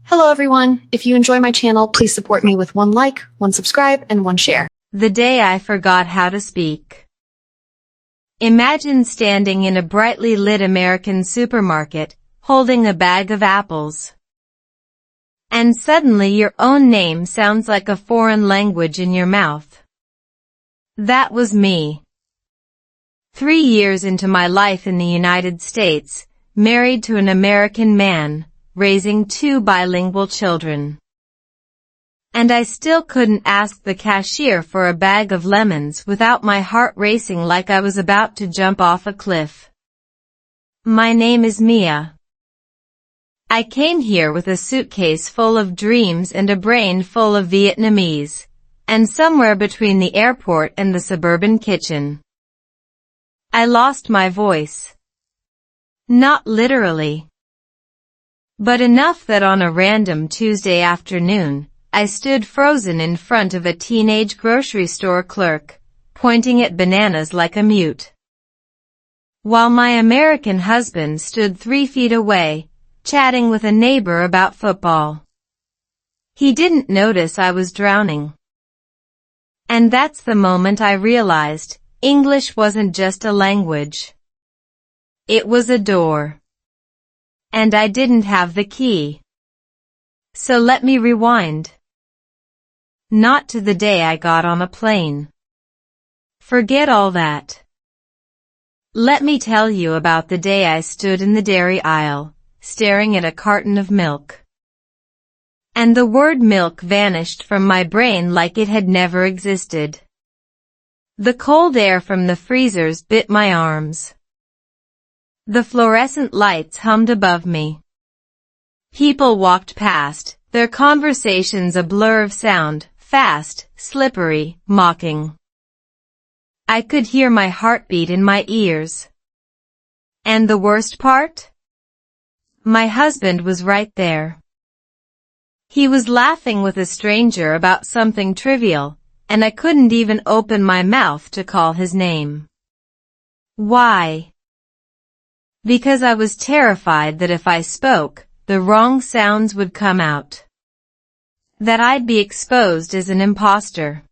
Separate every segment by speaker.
Speaker 1: Hello everyone! If you enjoy my channel, please support me with one like, one subscribe, and one share.
Speaker 2: The day I forgot how to speak. Imagine standing in a brightly lit American supermarket, holding a bag of apples. And suddenly your own name sounds like a foreign language in your mouth. That was me. 3 years into my life in the United States, married to an American man, raising 2 bilingual children. And I still couldn't ask the cashier for a bag of lemons without my heart racing like I was about to jump off a cliff. My name is Mia. I came here with a suitcase full of dreams and a brain full of Vietnamese, and somewhere between the airport and the suburban kitchen, I lost my voice. Not literally, but enough that on a random Tuesday afternoon, I stood frozen in front of a teenage grocery store clerk, pointing at bananas like a mute, while my American husband stood 3 feet away, chatting with a neighbor about football. He didn't notice I was drowning. And that's the moment I realized English wasn't just a language. It was a door. And I didn't have the key. So let me rewind. Not to the day I got on a plane. Forget all that. Let me tell you about the day I stood in the dairy aisle, staring at a carton of milk. And the word milk vanished from my brain like it had never existed. The cold air from the freezers bit my arms. The fluorescent lights hummed above me. People walked past, their conversations a blur of sound, fast, slippery, mocking. I could hear my heartbeat in my ears. And the worst part? My husband was right there. He was laughing with a stranger about something trivial, and I couldn't even open my mouth to call his name. Why? Because I was terrified that if I spoke, the wrong sounds would come out. That I'd be exposed as an imposter.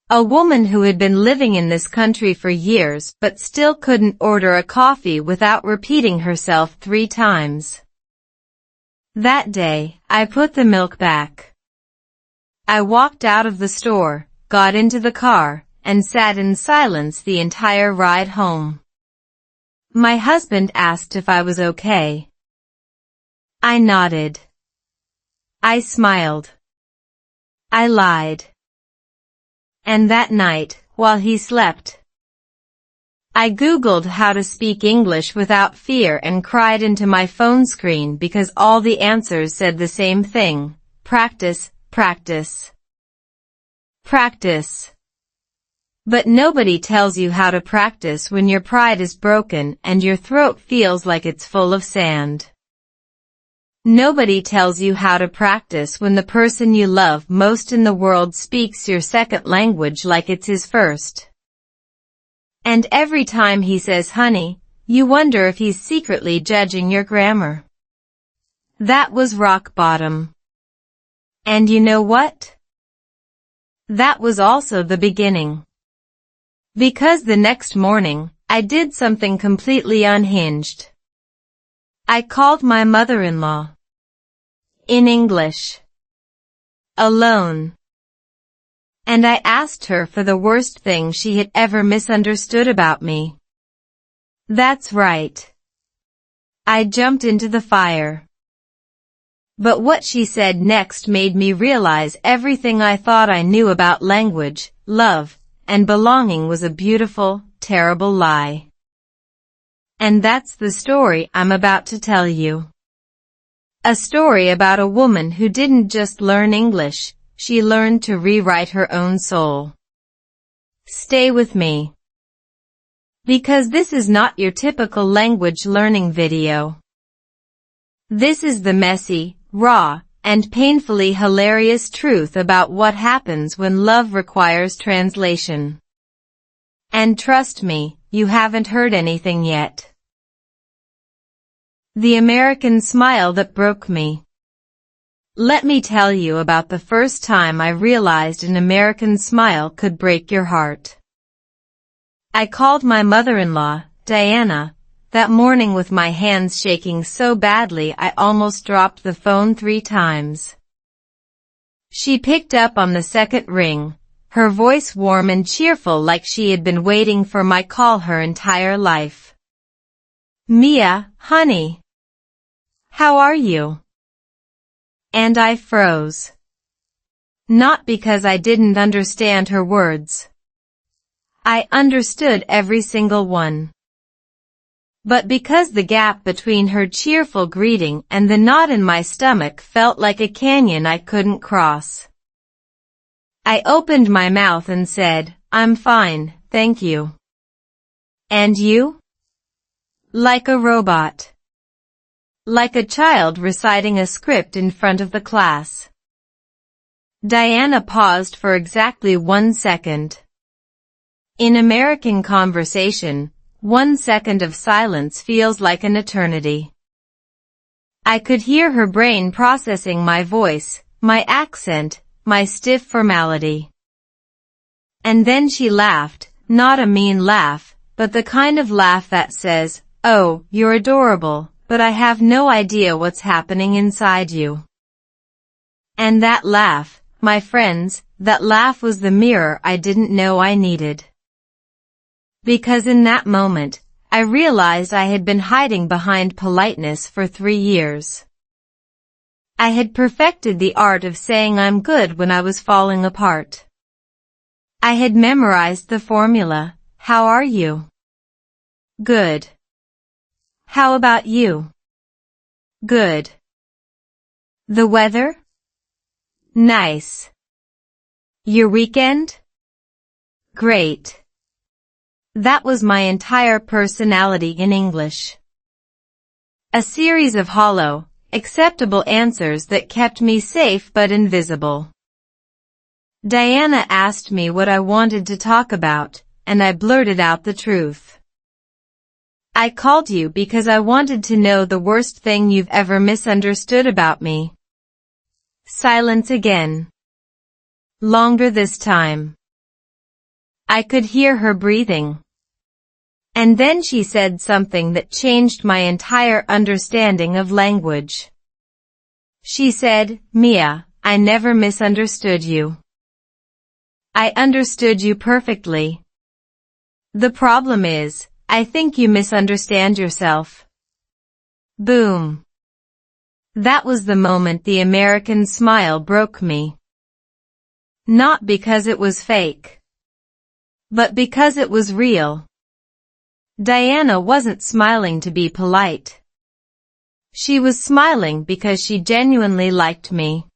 Speaker 2: A woman who had been living in this country for years but still couldn't order a coffee without repeating herself 3 times. That day, I put the milk back. I walked out of the store, got into the car, and sat in silence the entire ride home. My husband asked if I was okay. I nodded. I smiled. I lied. And that night, while he slept, I Googled how to speak English without fear and cried into my phone screen because all the answers said the same thing: practice, practice, practice. But nobody tells you how to practice when your pride is broken and your throat feels like it's full of sand. Nobody tells you how to practice when the person you love most in the world speaks your second language like it's his first. And every time he says honey, you wonder if he's secretly judging your grammar. That was rock bottom. And you know what? That was also the beginning. Because the next morning, I did something completely unhinged. I called my mother-in-law. In English. Alone. And I asked her for the worst thing she had ever misunderstood about me. That's right. I jumped into the fire. But what she said next made me realize everything I thought I knew about language, love, and belonging was a beautiful, terrible lie. And that's the story I'm about to tell you. A story about a woman who didn't just learn English, she learned to rewrite her own soul. Stay with me. Because this is not your typical language learning video. This is the messy, raw, and painfully hilarious truth about what happens when love requires translation. And trust me, you haven't heard anything yet. The American smile that broke me. Let me tell you about the first time I realized an American smile could break your heart. I called my mother-in-law, Diana, that morning with my hands shaking so badly I almost dropped the phone 3 times. She picked up on the second ring, her voice warm and cheerful like she had been waiting for my call her entire life. "Mia, honey. How are you?" And I froze. Not because I didn't understand her words. I understood every single one. But because the gap between her cheerful greeting and the knot in my stomach felt like a canyon I couldn't cross. I opened my mouth and said, "I'm fine, thank you." "And you?" Like a robot. Like a child reciting a script in front of the class. Diana paused for exactly 1 second. In American conversation, 1 second of silence feels like an eternity. I could hear her brain processing my voice, my accent, my stiff formality. And then she laughed, not a mean laugh, but the kind of laugh that says, "Oh, you're adorable, but I have no idea what's happening inside you." And that laugh, my friends, that laugh was the mirror I didn't know I needed. Because in that moment, I realized I had been hiding behind politeness for 3 years. I had perfected the art of saying I'm good when I was falling apart. I had memorized the formula, "How are you?" "Good." "How about you?" "Good." "The weather?" "Nice." "Your weekend?" "Great." That was my entire personality in English. A series of hollow, acceptable answers that kept me safe but invisible. Diana asked me what I wanted to talk about, and I blurted out the truth. "I called you because I wanted to know the worst thing you've ever misunderstood about me." Silence again. Longer this time. I could hear her breathing. And then she said something that changed my entire understanding of language. She said, "Mia, I never misunderstood you. I understood you perfectly. The problem is, I think you misunderstand yourself." Boom. That was the moment the American smile broke me. Not because it was fake, but because it was real. Diana wasn't smiling to be polite. She was smiling because she genuinely liked me.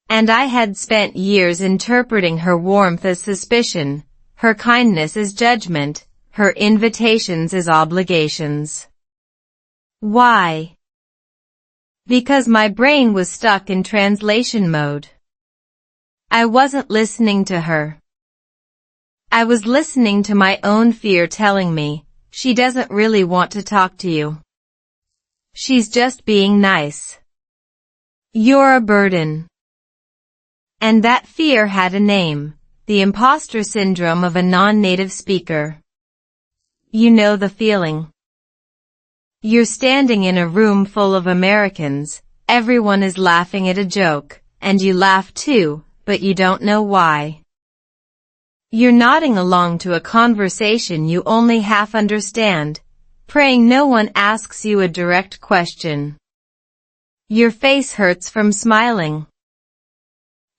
Speaker 2: And I had spent years interpreting her warmth as suspicion, her kindness as judgment, her invitations as obligations. Why? Because my brain was stuck in translation mode. I wasn't listening to her. I was listening to my own fear telling me, "She doesn't really want to talk to you. She's just being nice. You're a burden." And that fear had a name, the imposter syndrome of a non-native speaker. You know the feeling. You're standing in a room full of Americans, everyone is laughing at a joke, and you laugh too, but you don't know why. You're nodding along to a conversation you only half understand, praying no one asks you a direct question. Your face hurts from smiling.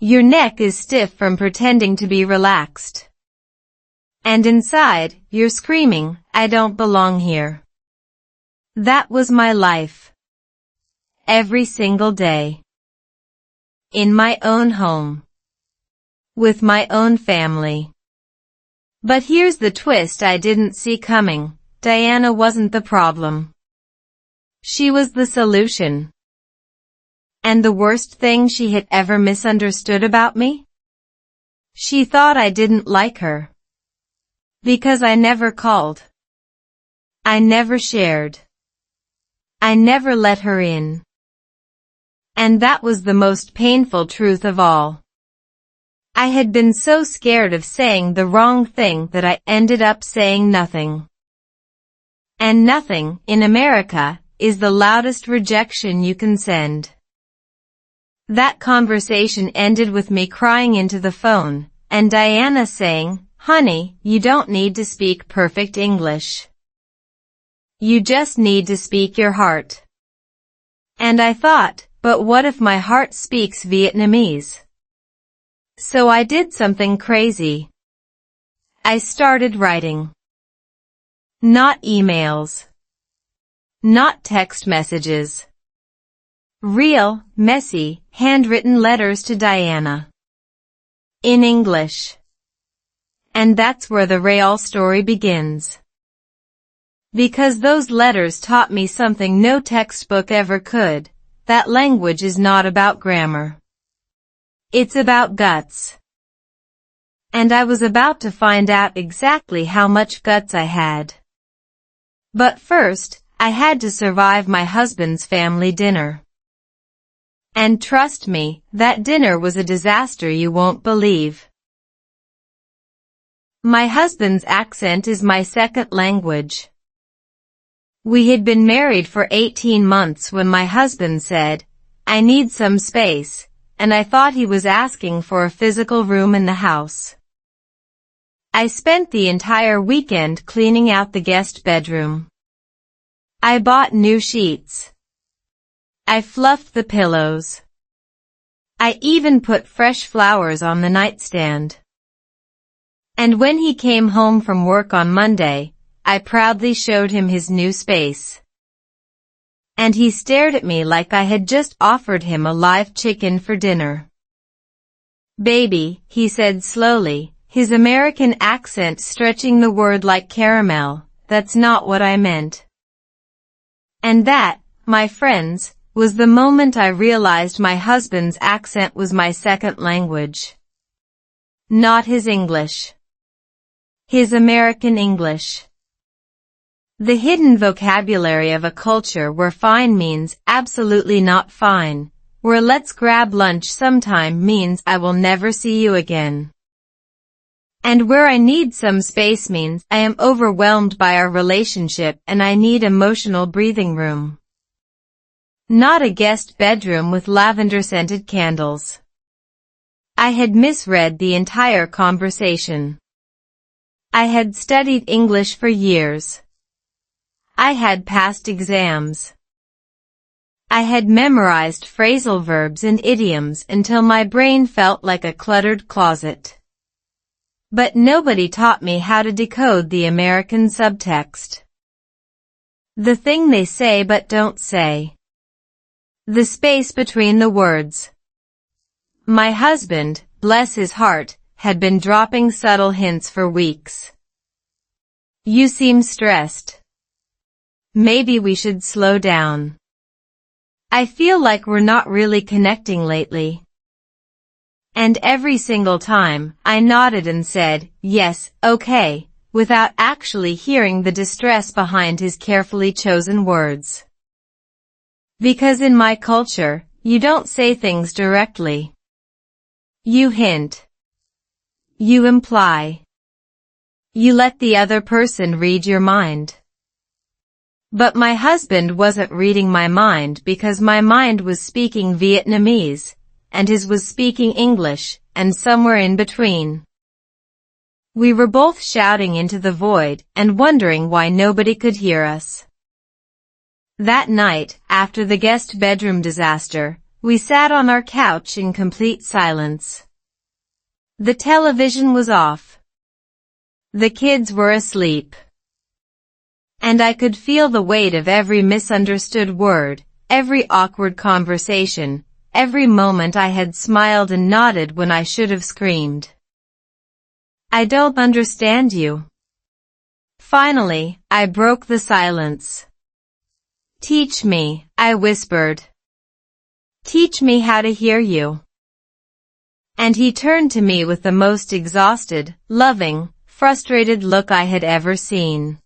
Speaker 2: Your neck is stiff from pretending to be relaxed. And inside, you're screaming, "I don't belong here." That was my life. Every single day. In my own home. With my own family. But here's the twist I didn't see coming. Diana wasn't the problem. She was the solution. And the worst thing she had ever misunderstood about me? She thought I didn't like her. Because I never called. I never shared. I never let her in. And that was the most painful truth of all. I had been so scared of saying the wrong thing that I ended up saying nothing. And nothing, in America, is the loudest rejection you can send. That conversation ended with me crying into the phone, and Diana saying, "Honey, you don't need to speak perfect English. You just need to speak your heart." And I thought, but what if my heart speaks Vietnamese? So I did something crazy. I started writing. Not emails. Not text messages. Real, messy, handwritten letters to Diana. In English. And that's where the real story begins. Because those letters taught me something no textbook ever could, that language is not about grammar. It's about guts. And I was about to find out exactly how much guts I had. But first, I had to survive my husband's family dinner. And trust me, that dinner was a disaster you won't believe. My husband's accent is my second language. We had been married for 18 months when my husband said, "I need some space," and I thought he was asking for a physical room in the house. I spent the entire weekend cleaning out the guest bedroom. I bought new sheets. I fluffed the pillows. I even put fresh flowers on the nightstand. And when he came home from work on Monday, I proudly showed him his new space. And he stared at me like I had just offered him a live chicken for dinner. "Baby," he said slowly, his American accent stretching the word like caramel, "that's not what I meant." And that, my friends, was the moment I realized my husband's accent was my second language. Not his English. His American English. The hidden vocabulary of a culture where fine means absolutely not fine, where let's grab lunch sometime means I will never see you again. And where I need some space means I am overwhelmed by our relationship and I need emotional breathing room. Not a guest bedroom with lavender-scented candles. I had misread the entire conversation. I had studied English for years. I had passed exams. I had memorized phrasal verbs and idioms until my brain felt like a cluttered closet. But nobody taught me how to decode the American subtext. The thing they say but don't say. The space between the words. My husband, bless his heart, had been dropping subtle hints for weeks. "You seem stressed. Maybe we should slow down. I feel like we're not really connecting lately." And every single time, I nodded and said, "Yes, okay," without actually hearing the distress behind his carefully chosen words. Because in my culture, you don't say things directly. You hint. You imply. You let the other person read your mind. But my husband wasn't reading my mind because my mind was speaking Vietnamese, and his was speaking English, and somewhere in between. We were both shouting into the void and wondering why nobody could hear us. That night, after the guest bedroom disaster, we sat on our couch in complete silence. The television was off. The kids were asleep. And I could feel the weight of every misunderstood word, every awkward conversation, every moment I had smiled and nodded when I should have screamed. "I don't understand you." Finally, I broke the silence. "Teach me," I whispered. "Teach me how to hear you." And he turned to me with the most exhausted, loving, frustrated look I had ever seen.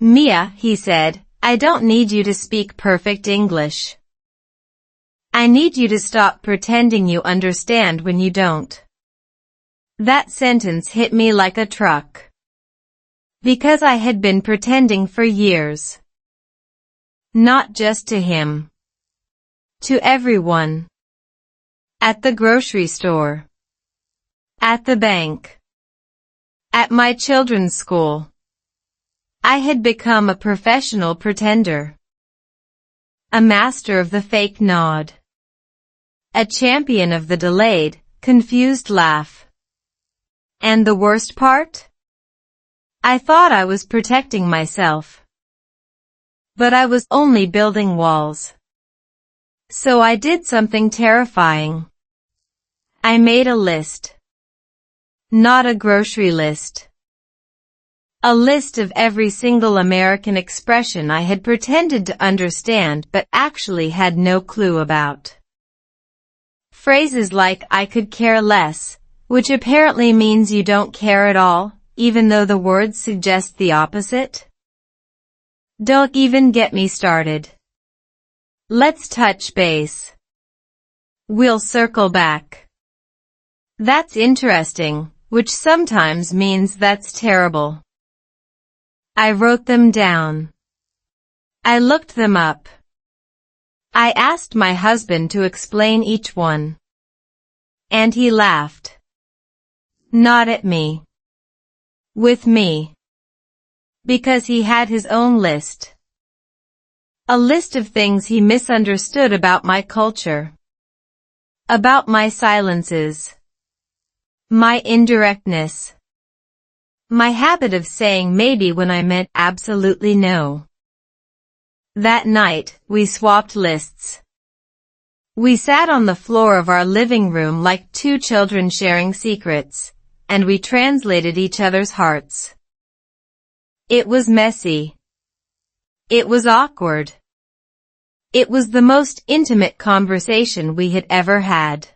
Speaker 2: "Mia," he said, "I don't need you to speak perfect English. I need you to stop pretending you understand when you don't. That sentence hit me like a truck. Because I had been pretending for years. Not just to him. To everyone. At the grocery store. At the bank. At my children's school. I had become a professional pretender. A master of the fake nod. A champion of the delayed, confused laugh. And the worst part? I thought I was protecting myself. But I was only building walls. So I did something terrifying. I made a list. Not a grocery list. A list of every single American expression I had pretended to understand but actually had no clue about. Phrases like "I could care less," which apparently means you don't care at all, even though the words suggest the opposite. Don't even get me started. Let's touch base. We'll circle back. That's interesting, which sometimes means that's terrible. I wrote them down. I looked them up. I asked my husband to explain each one. And he laughed. Not at me. With me. Because he had his own list. A list of things he misunderstood about my culture. About my silences. My indirectness. My habit of saying maybe when I meant absolutely no. That night, we swapped lists. We sat on the floor of our living room like two children sharing secrets, and we translated each other's hearts. It was messy. It was awkward. It was the most intimate conversation we had ever had.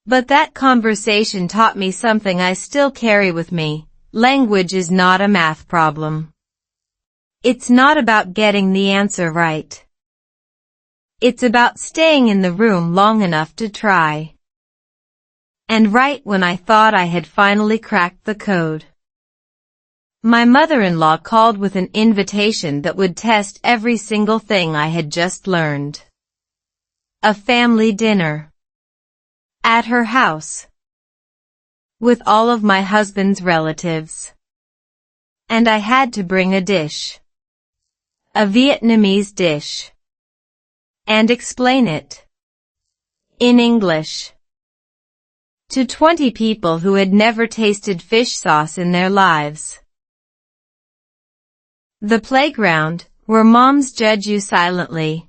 Speaker 2: But that conversation taught me something I still carry with me. Language is not a math problem. It's not about getting the answer right. It's about staying in the room long enough to try. And right when I thought I had finally cracked the code, my mother-in-law called with an invitation that would test every single thing I had just learned. A family dinner. At her house. With all of my husband's relatives. And I had to bring a dish. A Vietnamese dish. And explain it. In English. To 20 people who had never tasted fish sauce in their lives. The playground, where moms judge you silently.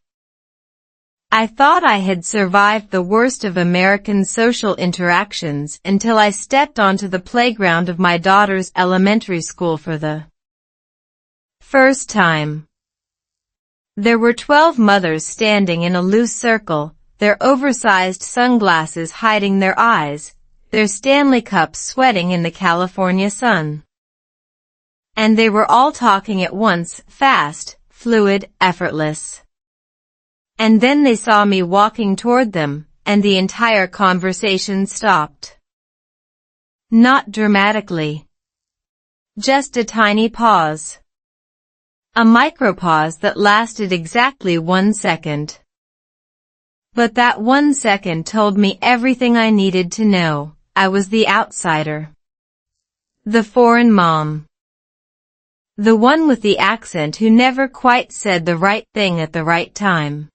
Speaker 2: I thought I had survived the worst of American social interactions until I stepped onto the playground of my daughter's elementary school for the first time. There were 12 mothers standing in a loose circle, their oversized sunglasses hiding their eyes, their Stanley cups sweating in the California sun. And they were all talking at once, fast, fluid, effortless. And then they saw me walking toward them, and the entire conversation stopped. Not dramatically. Just a tiny pause. A micropause that lasted exactly 1 second. But that 1 second told me everything I needed to know. I was the outsider. The foreign mom. The one with the accent who never quite said the right thing at the right time.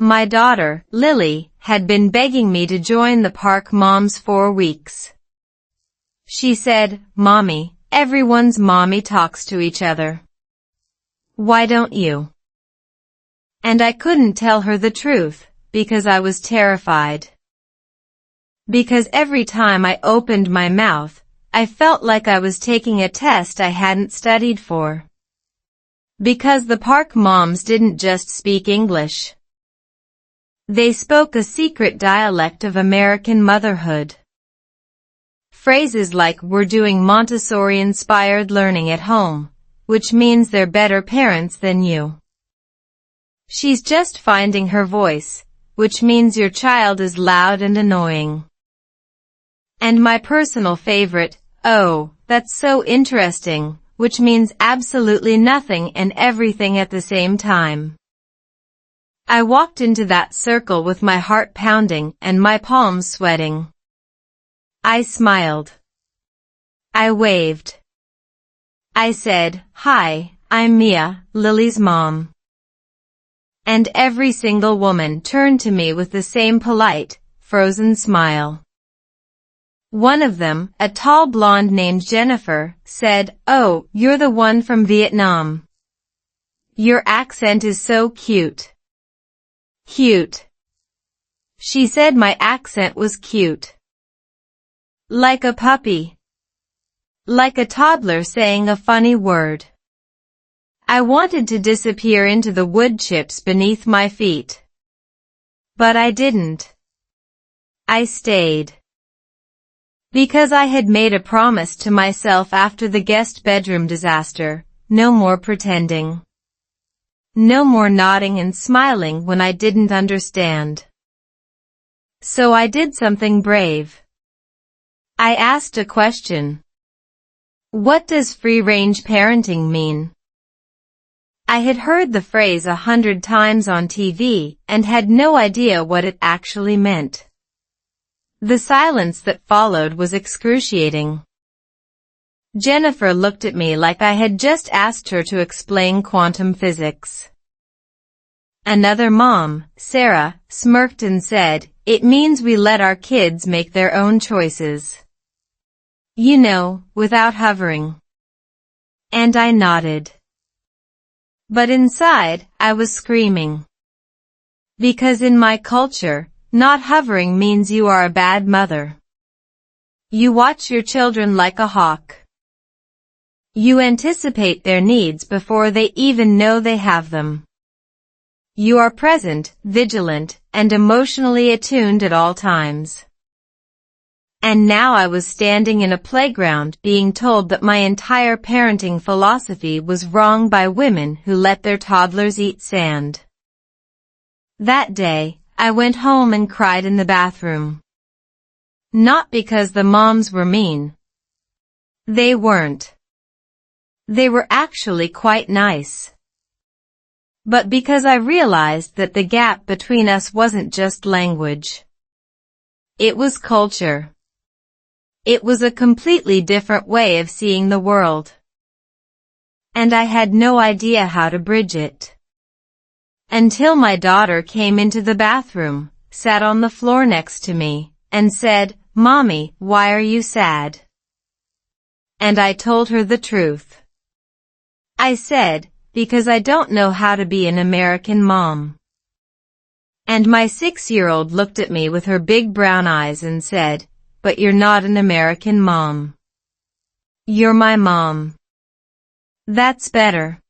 Speaker 2: My daughter, Lily, had been begging me to join the Park Moms for weeks. She said, "Mommy, everyone's mommy talks to each other. Why don't you?" And I couldn't tell her the truth, because I was terrified. Because every time I opened my mouth, I felt like I was taking a test I hadn't studied for. Because the Park Moms didn't just speak English. They spoke a secret dialect of American motherhood. Phrases like "we're doing Montessori-inspired learning at home," which means they're better parents than you. She's just finding her voice, which means your child is loud and annoying. And my personal favorite, oh, that's so interesting, which means absolutely nothing and everything at the same time. I walked into that circle with my heart pounding and my palms sweating. I smiled. I waved. I said, "Hi, I'm Mia, Lily's mom." And every single woman turned to me with the same polite, frozen smile. One of them, a tall blonde named Jennifer, said, "Oh, you're the one from Vietnam. Your accent is so cute." Cute. She said my accent was cute. Like a puppy. Like a toddler saying a funny word. I wanted to disappear into the wood chips beneath my feet. But I didn't. I stayed. Because I had made a promise to myself after the guest bedroom disaster, no more pretending. No more nodding and smiling when I didn't understand. So I did something brave. I asked a question. What does free-range parenting mean? I had heard the phrase 100 times on TV and had no idea what it actually meant. The silence that followed was excruciating. Jennifer looked at me like I had just asked her to explain quantum physics. Another mom, Sarah, smirked and said, "It means we let our kids make their own choices. You know, without hovering." And I nodded. But inside, I was screaming. Because in my culture, not hovering means you are a bad mother. You watch your children like a hawk. You anticipate their needs before they even know they have them. You are present, vigilant, and emotionally attuned at all times. And now I was standing in a playground being told that my entire parenting philosophy was wrong by women who let their toddlers eat sand. That day, I went home and cried in the bathroom. Not because the moms were mean. They weren't. They were actually quite nice. But because I realized that the gap between us wasn't just language. It was culture. It was a completely different way of seeing the world. And I had no idea how to bridge it. Until my daughter came into the bathroom, sat on the floor next to me, and said, "Mommy, why are you sad?" And I told her the truth. I said, "Because I don't know how to be an American mom." And my 6-year-old looked at me with her big brown eyes and said, "But you're not an American mom. You're my mom." That's better.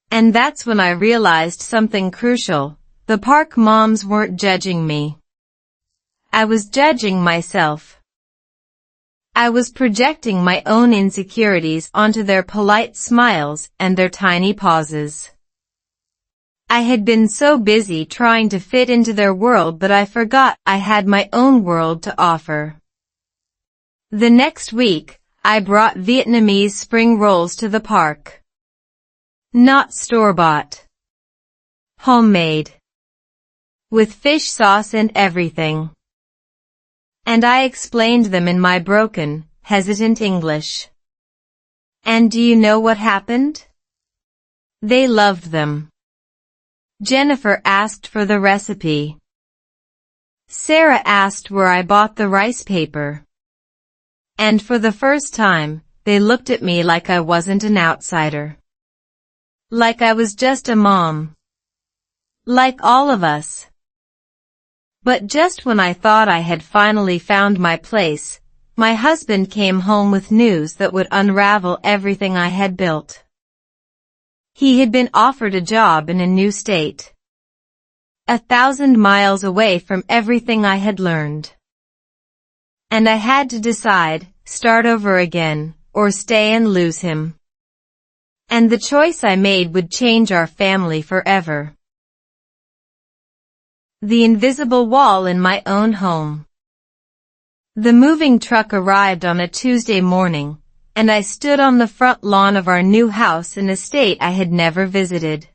Speaker 2: And that's when I realized something crucial. The park moms weren't judging me. I was judging myself. I was projecting my own insecurities onto their polite smiles and their tiny pauses. I had been so busy trying to fit into their world that I forgot I had my own world to offer. The next week, I brought Vietnamese spring rolls to the park. Not store-bought. Homemade. With fish sauce and everything. And I explained them in my broken, hesitant English. And do you know what happened? They loved them. Jennifer asked for the recipe. Sarah asked where I bought the rice paper. And for the first time, they looked at me like I wasn't an outsider. Like I was just a mom. Like all of us. But just when I thought I had finally found my place, my husband came home with news that would unravel everything I had built. He had been offered a job in a new state. 1,000 miles away from everything I had learned. And I had to decide, start over again, or stay and lose him. And the choice I made would change our family forever. The invisible wall in my own home. The moving truck arrived on a Tuesday morning, and I stood on the front lawn of our new house in a state I had never visited.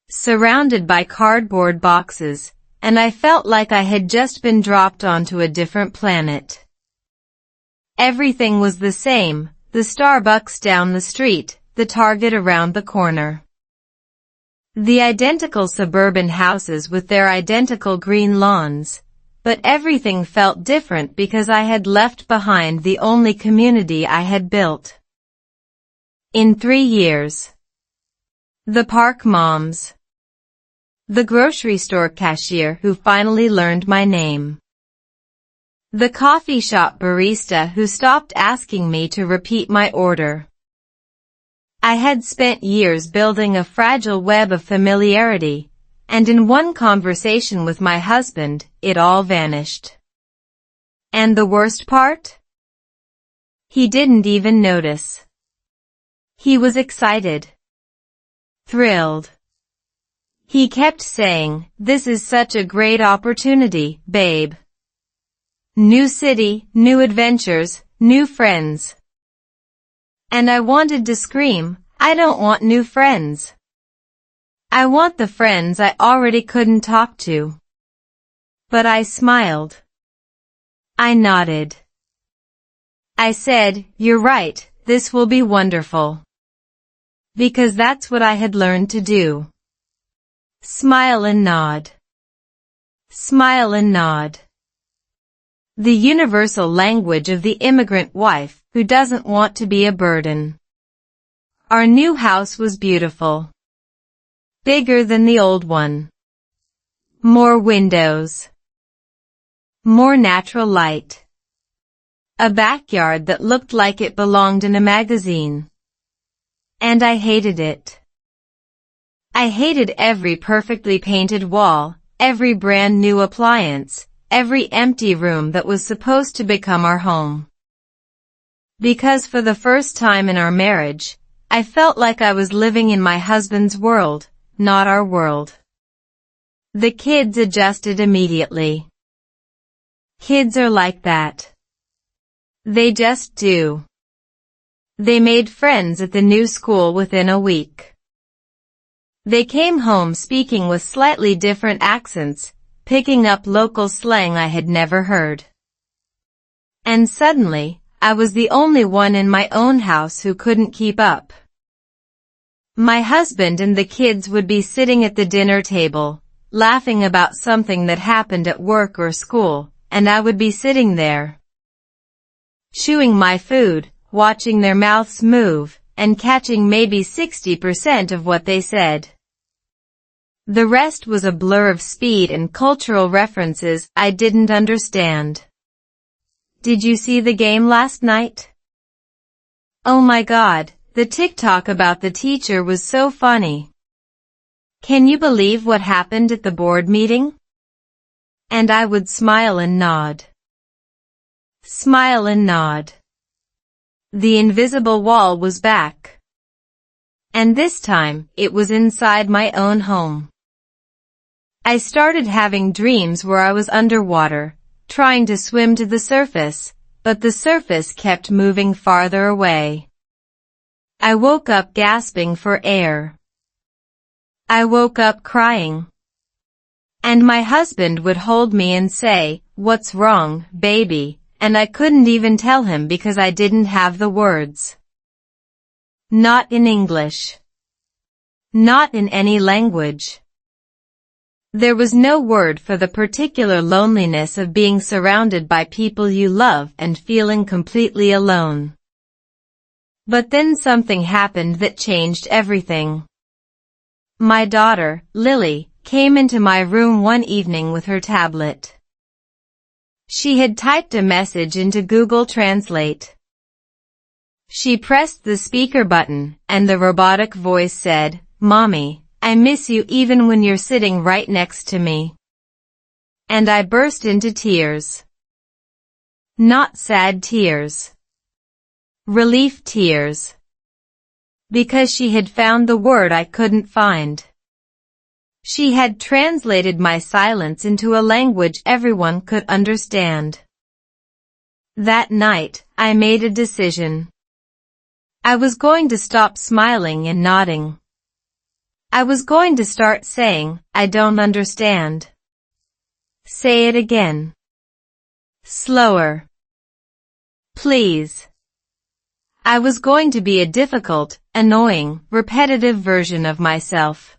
Speaker 2: Surrounded by cardboard boxes, and I felt like I had just been dropped onto a different planet. Everything was the same, the Starbucks down the street, the Target around the corner. The identical suburban houses with their identical green lawns, but everything felt different because I had left behind the only community I had built. In 3 years. The park moms. The grocery store cashier who finally learned my name. The coffee shop barista who stopped asking me to repeat my order. I had spent years building a fragile web of familiarity, and in one conversation with my husband, it all vanished. And the worst part? He didn't even notice. He was excited. Thrilled. He kept saying, "This is such a great opportunity, babe. New city, new adventures, new friends." And I wanted to scream, "I don't want new friends. I want the friends I already couldn't talk to." But I smiled. I nodded. I said, "You're right, this will be wonderful." Because that's what I had learned to do. Smile and nod. Smile and nod. The universal language of the immigrant wife who doesn't want to be a burden. Our new house was beautiful. Bigger than the old one. More windows. More natural light. A backyard that looked like it belonged in a magazine. And I hated it. I hated every perfectly painted wall, every brand new appliance, every empty room that was supposed to become our home. Because for the first time in our marriage, I felt like I was living in my husband's world, not our world. The kids adjusted immediately. Kids are like that. They just do. They made friends at the new school within a week. They came home speaking with slightly different accents, picking up local slang I had never heard. And suddenly, I was the only one in my own house who couldn't keep up. My husband and the kids would be sitting at the dinner table, laughing about something that happened at work or school, and I would be sitting there, chewing my food, watching their mouths move, and catching maybe 60% of what they said. The rest was a blur of speed and cultural references I didn't understand. Did you see the game last night? Oh my God, the TikTok about the teacher was so funny. Can you believe what happened at the board meeting? And I would smile and nod. Smile and nod. The invisible wall was back. And this time, it was inside my own home. I started having dreams where I was underwater, trying to swim to the surface, but the surface kept moving farther away. I woke up gasping for air. I woke up crying. And my husband would hold me and say, "What's wrong, baby?" And I couldn't even tell him because I didn't have the words. Not in English. Not in any language. There was no word for the particular loneliness of being surrounded by people you love and feeling completely alone. But then something happened that changed everything. My daughter, Lily, came into my room one evening with her tablet. She had typed a message into Google Translate. She pressed the speaker button, and the robotic voice said, "Mommy, I miss you even when you're sitting right next to me." And I burst into tears. Not sad tears. Relief tears. because she had found the word I couldn't find. She had translated my silence into a language everyone could understand. That night, I made a decision. I was going to stop smiling and nodding. I was going to start saying, I don't understand. Say it again. Slower. Please. I was going to be a difficult, annoying, repetitive version of myself.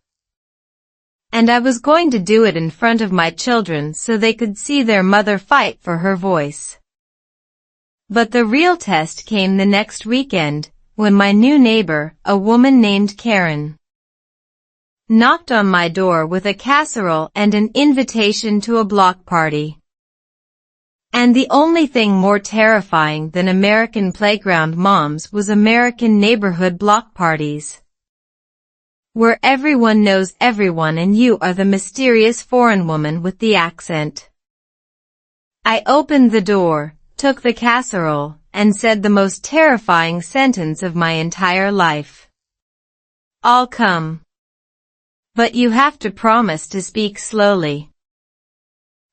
Speaker 2: And I was going to do it in front of my children so they could see their mother fight for her voice. But the real test came the next weekend, when my new neighbor, a woman named Karen, knocked on my door with a casserole and an invitation to a block party. And the only thing more terrifying than American playground moms was American neighborhood block parties, where everyone knows everyone and you are the mysterious foreign woman with the accent. I opened the door, took the casserole, and said the most terrifying sentence of my entire life. I'll come. But you have to promise to speak slowly.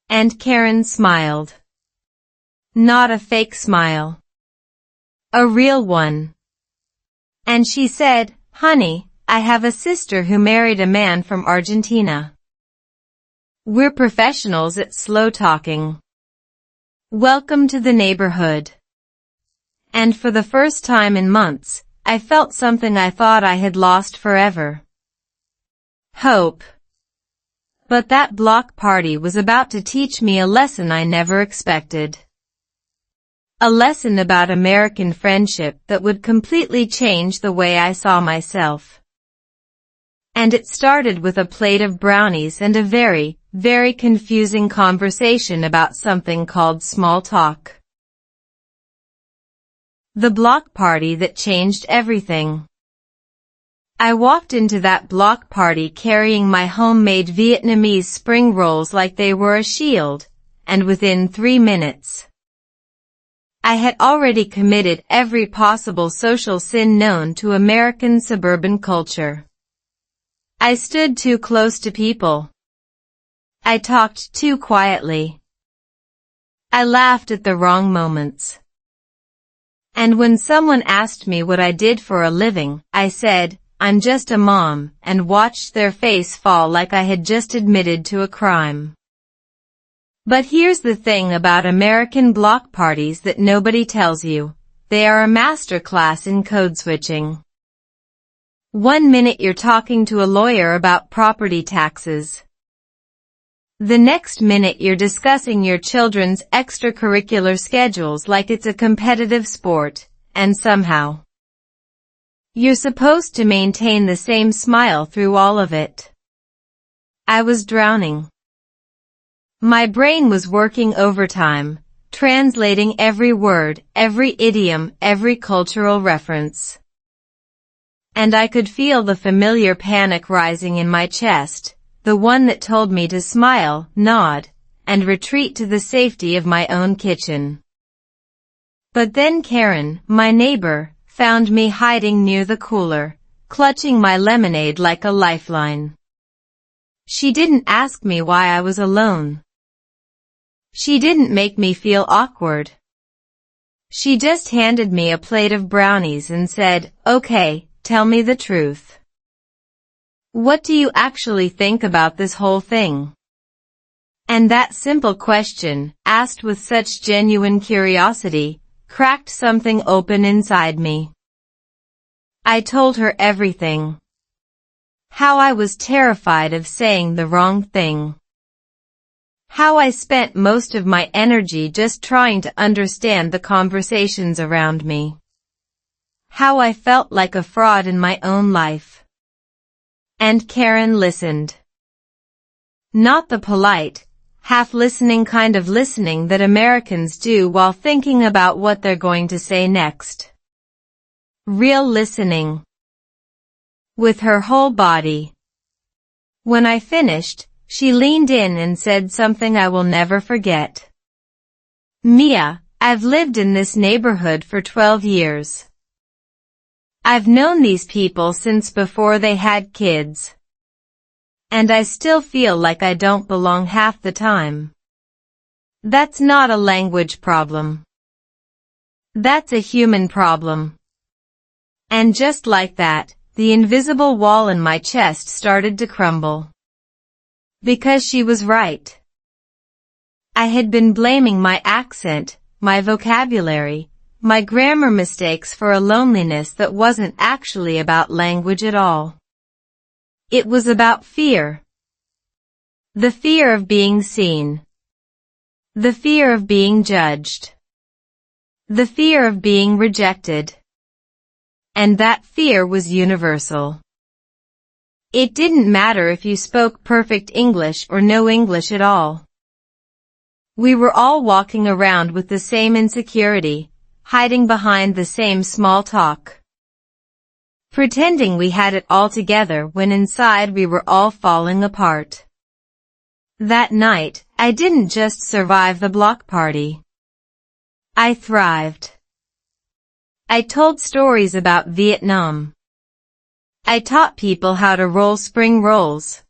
Speaker 2: And Karen smiled. Not a fake smile. A real one. And she said, honey, I have a sister who married a man from Argentina. We're professionals at slow talking. Welcome to the neighborhood. And for the first time in months, I felt something I thought I had lost forever. Hope. But that block party was about to teach me a lesson I never expected. A lesson about American friendship that would completely change the way I saw myself. And it started with a plate of brownies and a very, very confusing conversation about something called small talk. The block party that changed everything. I walked into that block party carrying my homemade Vietnamese spring rolls like they were a shield, and within 3 minutes, I had already committed every possible social sin known to American suburban culture. I stood too close to people. I talked too quietly. I laughed at the wrong moments. And when someone asked me what I did for a living, I said, I'm just a mom, and watched their face fall like I had just admitted to a crime. But here's the thing about American block parties that nobody tells you. They are a master class in code switching. 1 minute you're talking to a lawyer about property taxes. The next minute you're discussing your children's extracurricular schedules like it's a competitive sport, and somehow you're supposed to maintain the same smile through all of it. I was drowning. My brain was working overtime, translating every word, every idiom, every cultural reference. And I could feel the familiar panic rising in my chest, the one that told me to smile, nod, and retreat to the safety of my own kitchen. But then Karen, my neighbor, found me hiding near the cooler, clutching my lemonade like a lifeline. She didn't ask me why I was alone. She didn't make me feel awkward. She just handed me a plate of brownies and said, okay, tell me the truth. What do you actually think about this whole thing? And that simple question, asked with such genuine curiosity, cracked something open inside me. I told her everything. How I was terrified of saying the wrong thing. How I spent most of my energy just trying to understand the conversations around me. How I felt like a fraud in my own life. And Karen listened. Not the polite, half-listening kind of listening that Americans do while thinking about what they're going to say next. Real listening. With her whole body. When I finished, she leaned in and said something I will never forget. Mia, I've lived in this neighborhood for 12 years. I've known these people since before they had kids. And I still feel like I don't belong half the time. That's not a language problem. That's a human problem. And just like that, the invisible wall in my chest started to crumble. Because she was right. I had been blaming my accent, my vocabulary, my grammar mistakes for a loneliness that wasn't actually about language at all. It was about fear. The fear of being seen. The fear of being judged. The fear of being rejected. And that fear was universal. It didn't matter if you spoke perfect English or no English at all. We were all walking around with the same insecurity, hiding behind the same small talk. Pretending we had it all together when inside we were all falling apart. That night, I didn't just survive the block party. I thrived. I told stories about Vietnam. I taught people how to roll spring rolls.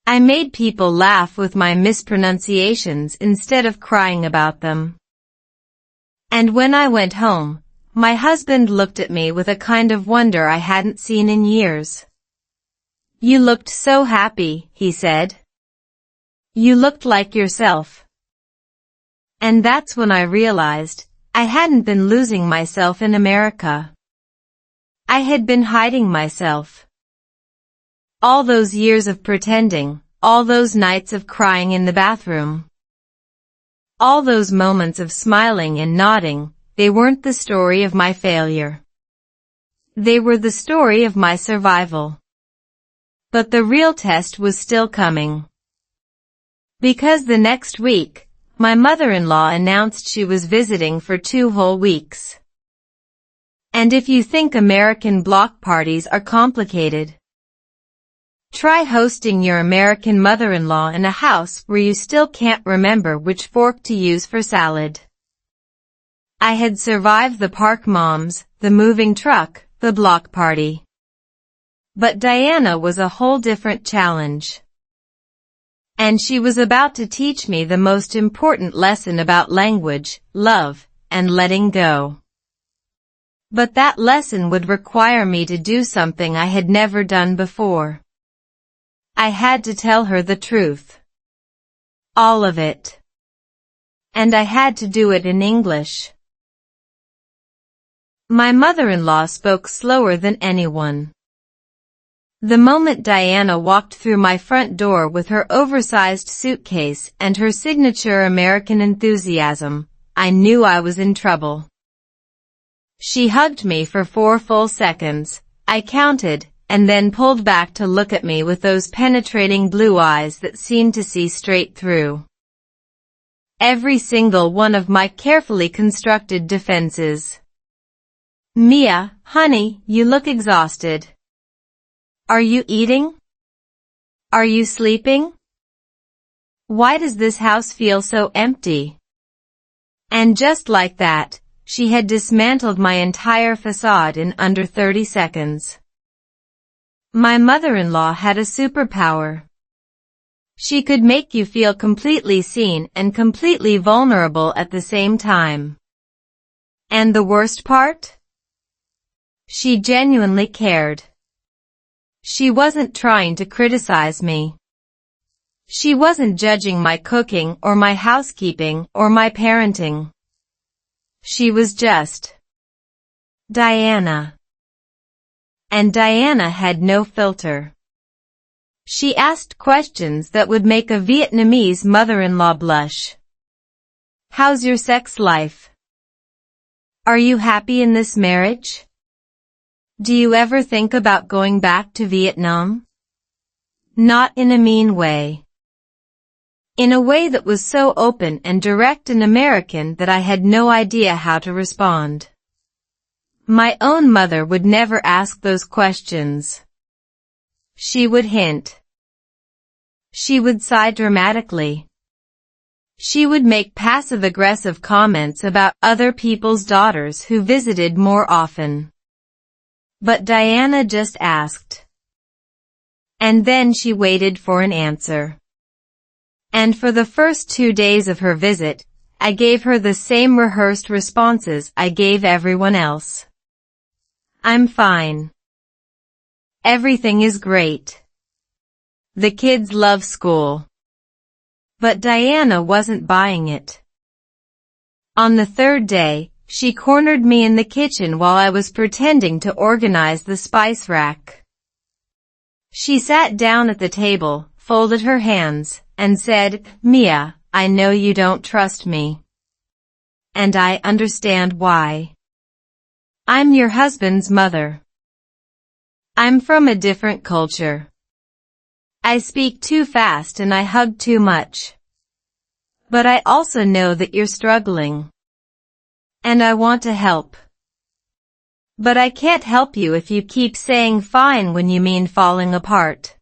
Speaker 2: I made people laugh with my mispronunciations instead of crying about them. And when I went home, my husband looked at me with a kind of wonder I hadn't seen in years. "You looked so happy," he said. "You looked like yourself." And that's when I realized I hadn't been losing myself in America. I had been hiding myself. All those years of pretending, all those nights of crying in the bathroom. All those moments of smiling and nodding, they weren't the story of my failure. They were the story of my survival. But the real test was still coming. Because the next week, my mother-in-law announced she was visiting for 2 whole weeks. And if you think American block parties are complicated, try hosting your American mother-in-law in a house where you still can't remember which fork to use for salad. I had survived the park moms, the moving truck, the block party. But Diana was a whole different challenge. And she was about to teach me the most important lesson about language, love, and letting go. But that lesson would require me to do something I had never done before. I had to tell her the truth. All of it. And I had to do it in English. My mother-in-law spoke slower than anyone. The moment Diana walked through my front door with her oversized suitcase and her signature American enthusiasm, I knew I was in trouble. She hugged me for 4 full seconds, I counted, and then pulled back to look at me with those penetrating blue eyes that seemed to see straight through every single one of my carefully constructed defenses. "Mia, honey, you look exhausted. Are you eating? Are you sleeping? Why does this house feel so empty?" And just like that, she had dismantled my entire facade in under 30 seconds. My mother-in-law had a superpower. She could make you feel completely seen and completely vulnerable at the same time. And the worst part? She genuinely cared. She wasn't trying to criticize me. She wasn't judging my cooking or my housekeeping or my parenting. She was just Diana. And Diana had no filter. She asked questions that would make a Vietnamese mother-in-law blush. "How's your sex life? Are you happy in this marriage? Do you ever think about going back to Vietnam?" Not in a mean way. In a way that was so open and direct and American that I had no idea how to respond. My own mother would never ask those questions. She would hint. She would sigh dramatically. She would make passive-aggressive comments about other people's daughters who visited more often. But Diana just asked. And then she waited for an answer. And for the first 2 days of her visit, I gave her the same rehearsed responses I gave everyone else. I'm fine. Everything is great. The kids love school. But Diana wasn't buying it. On the third day, she cornered me in the kitchen while I was pretending to organize the spice rack. She sat down at the table, folded her hands, and said, "Mia, I know you don't trust me. And I understand why. I'm your husband's mother. I'm from a different culture. I speak too fast and I hug too much. But I also know that you're struggling. And I want to help. But I can't help you if you keep saying fine when you mean falling apart."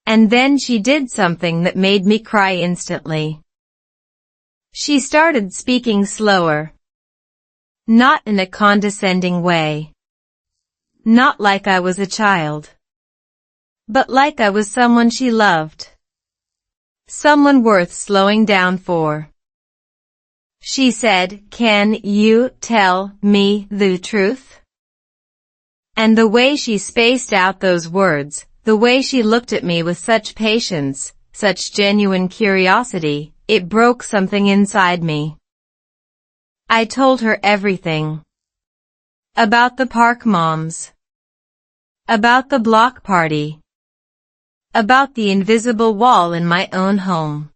Speaker 2: And then she did something that made me cry instantly. She started speaking slower. Not in a condescending way. Not like I was a child. But like I was someone she loved. Someone worth slowing down for. She said, "Can you tell me the truth?" And the way she spaced out those words, the way she looked at me with such patience, such genuine curiosity, it broke something inside me. I told her everything. About the park moms. About the block party. About the invisible wall in my own home.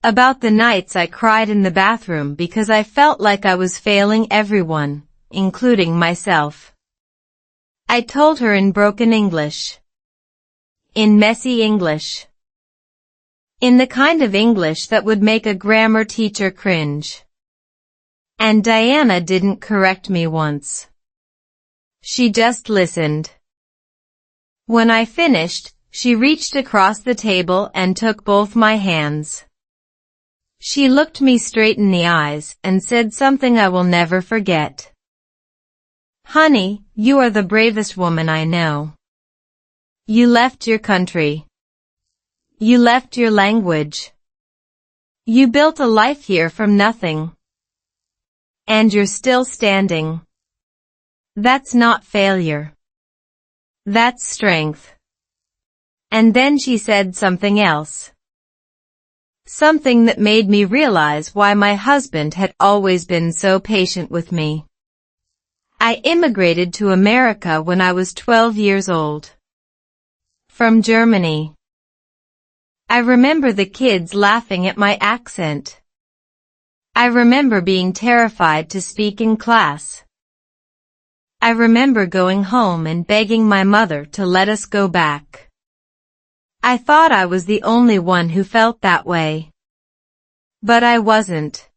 Speaker 2: About the nights I cried in the bathroom because I felt like I was failing everyone, including myself. I told her in broken English. In messy English. In the kind of English that would make a grammar teacher cringe. And Diana didn't correct me once. She just listened. When I finished, she reached across the table and took both my hands. She looked me straight in the eyes and said something I will never forget. "Honey, you are the bravest woman I know. You left your country. You left your language. You built a life here from nothing. And you're still standing. That's not failure. That's strength." And then she said something else. Something that made me realize why my husband had always been so patient with me. I immigrated to America when I was 12 years old. From Germany. I remember the kids laughing at my accent. I remember being terrified to speak in class. I remember going home and begging my mother to let us go back. I thought I was the only one who felt that way. But I wasn't.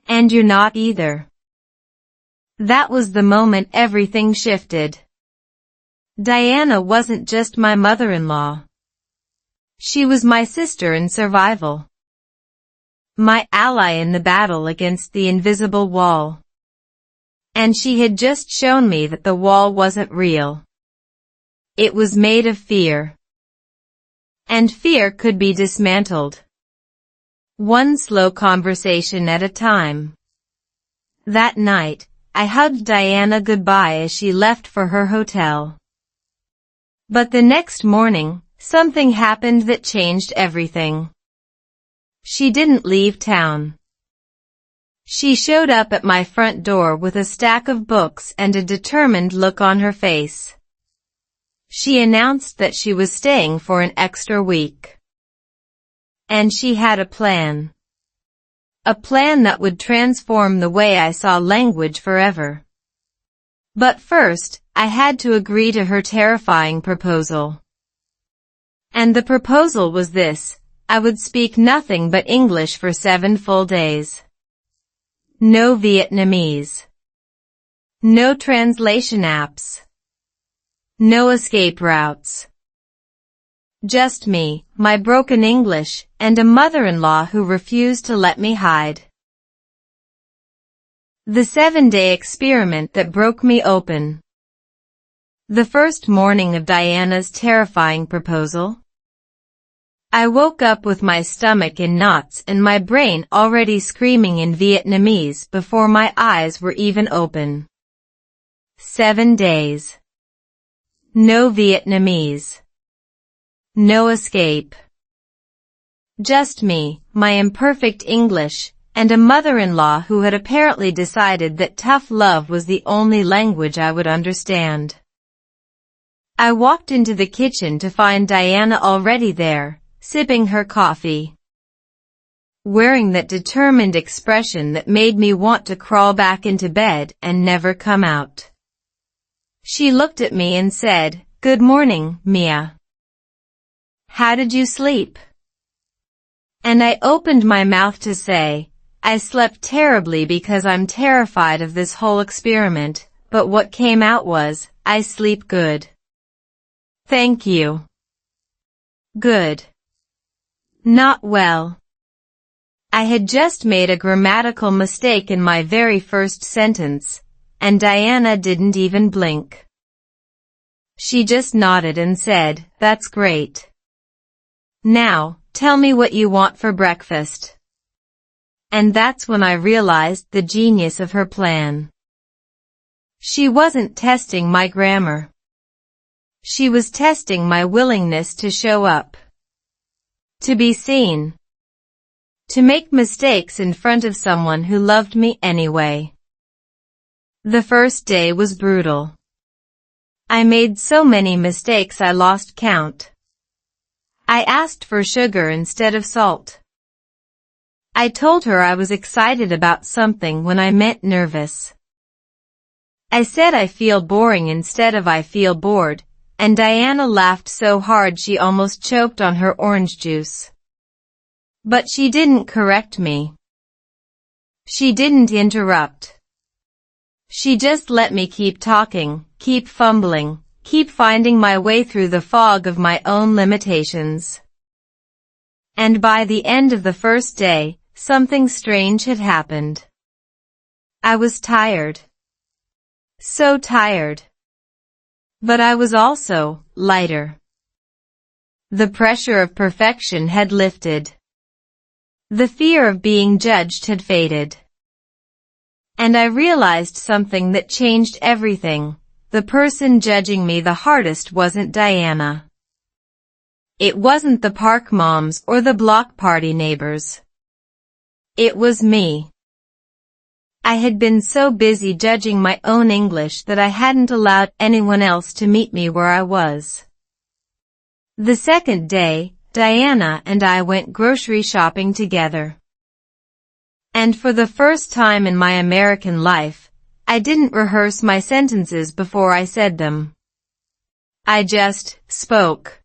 Speaker 2: And you're not either. That was the moment everything shifted. Diana wasn't just my mother-in-law. She was my sister in survival. My ally in the battle against the invisible wall. And she had just shown me that the wall wasn't real. It was made of fear. And fear could be dismantled. One slow conversation at a time. That night, I hugged Diana goodbye as she left for her hotel. But the next morning, something happened that changed everything. She didn't leave town. She showed up at my front door with a stack of books and a determined look on her face. She announced that she was staying for an extra week. And she had a plan. A plan that would transform the way I saw language forever. But first, I had to agree to her terrifying proposal. And the proposal was this: I would speak nothing but English for 7 full days. No Vietnamese. No translation apps. No escape routes. Just me, my broken English, and a mother-in-law who refused to let me hide. The 7-day experiment that broke me open. The first morning of Diana's terrifying proposal. I woke up with my stomach in knots and my brain already screaming in Vietnamese before my eyes were even open. 7 days. No Vietnamese. No escape. Just me, my imperfect English, and a mother-in-law who had apparently decided that tough love was the only language I would understand. I walked into the kitchen to find Diana already there, sipping her coffee, wearing that determined expression that made me want to crawl back into bed and never come out. She looked at me and said, "Good morning, Mia. How did you sleep?" And I opened my mouth to say, I slept terribly because I'm terrified of this whole experiment, but what came out was, I sleep good. Thank you. Good. Not well. I had just made a grammatical mistake in my very first sentence, and Diana didn't even blink. She just nodded and said, "That's great. Now, tell me what you want for breakfast." And that's when I realized the genius of her plan. She wasn't testing my grammar. She was testing my willingness to show up. To be seen. To make mistakes in front of someone who loved me anyway. The first day was brutal. I made so many mistakes I lost count. I asked for sugar instead of salt. I told her I was excited about something when I meant nervous. I said I feel boring instead of I feel bored, and Diana laughed so hard she almost choked on her orange juice. But she didn't correct me. She didn't interrupt. She just let me keep talking, keep fumbling, keep finding my way through the fog of my own limitations. And by the end of the first day, something strange had happened. I was tired. So tired. But I was also lighter. The pressure of perfection had lifted. The fear of being judged had faded. And I realized something that changed everything. The person judging me the hardest wasn't Diana. It wasn't the park moms or the block party neighbors. It was me. I had been so busy judging my own English that I hadn't allowed anyone else to meet me where I was. The second day, Diana and I went grocery shopping together. And for the first time in my American life, I didn't rehearse my sentences before I said them. I just spoke.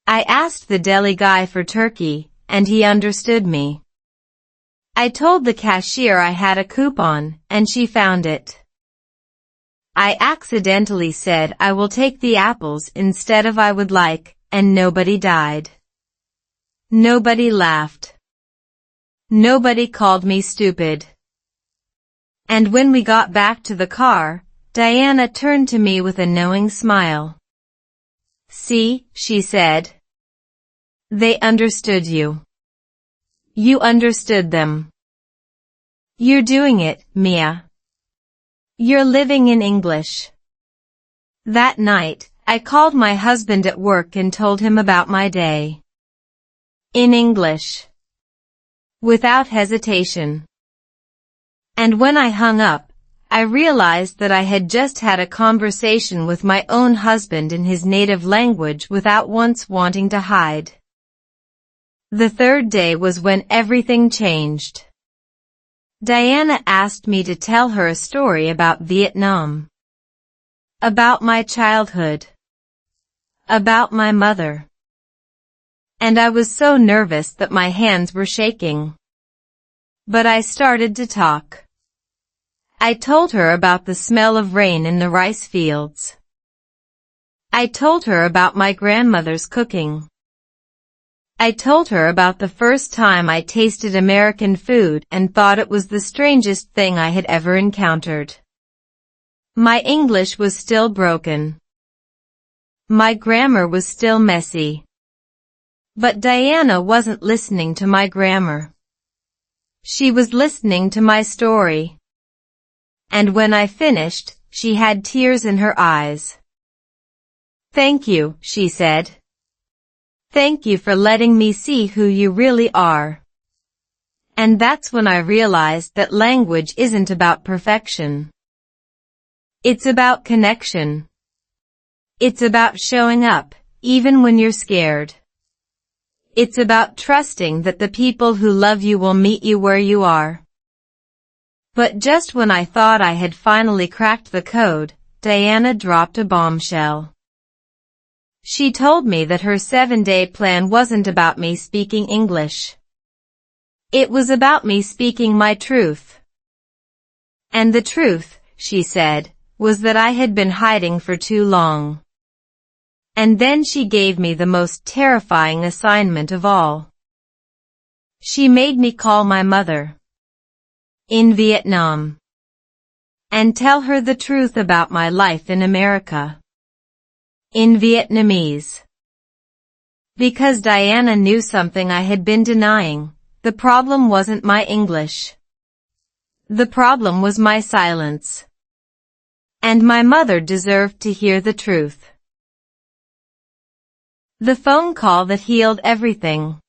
Speaker 2: I asked the deli guy for turkey, and he understood me. I told the cashier I had a coupon, and she found it. I accidentally said I will take the apples instead of I would like, and nobody died. Nobody laughed. Nobody called me stupid. And when we got back to the car, Diana turned to me with a knowing smile. "See," she said. "They understood you. You understood them. You're doing it, Mia. You're living in English." That night, I called my husband at work and told him about my day. In English. Without hesitation. And when I hung up, I realized that I had just had a conversation with my own husband in his native language without once wanting to hide. The third day was when everything changed. Diana asked me to tell her a story about Vietnam. About my childhood. About my mother. And I was so nervous that my hands were shaking. But I started to talk. I told her about the smell of rain in the rice fields. I told her about my grandmother's cooking. I told her about the first time I tasted American food and thought it was the strangest thing I had ever encountered. My English was still broken. My grammar was still messy. But Diana wasn't listening to my grammar. She was listening to my story. And when I finished, she had tears in her eyes. "Thank you," she said. "Thank you for letting me see who you really are." And that's when I realized that language isn't about perfection. It's about connection. It's about showing up, even when you're scared. It's about trusting that the people who love you will meet you where you are. But just when I thought I had finally cracked the code, Diana dropped a bombshell. She told me that her 7-day plan wasn't about me speaking English. It was about me speaking my truth. And the truth, she said, was that I had been hiding for too long. And then she gave me the most terrifying assignment of all. She made me call my mother in Vietnam and tell her the truth about my life in America in Vietnamese. Because Diana knew something I had been denying. The problem wasn't my English. The problem was my silence. And my mother deserved to hear the truth. The phone call that healed everything.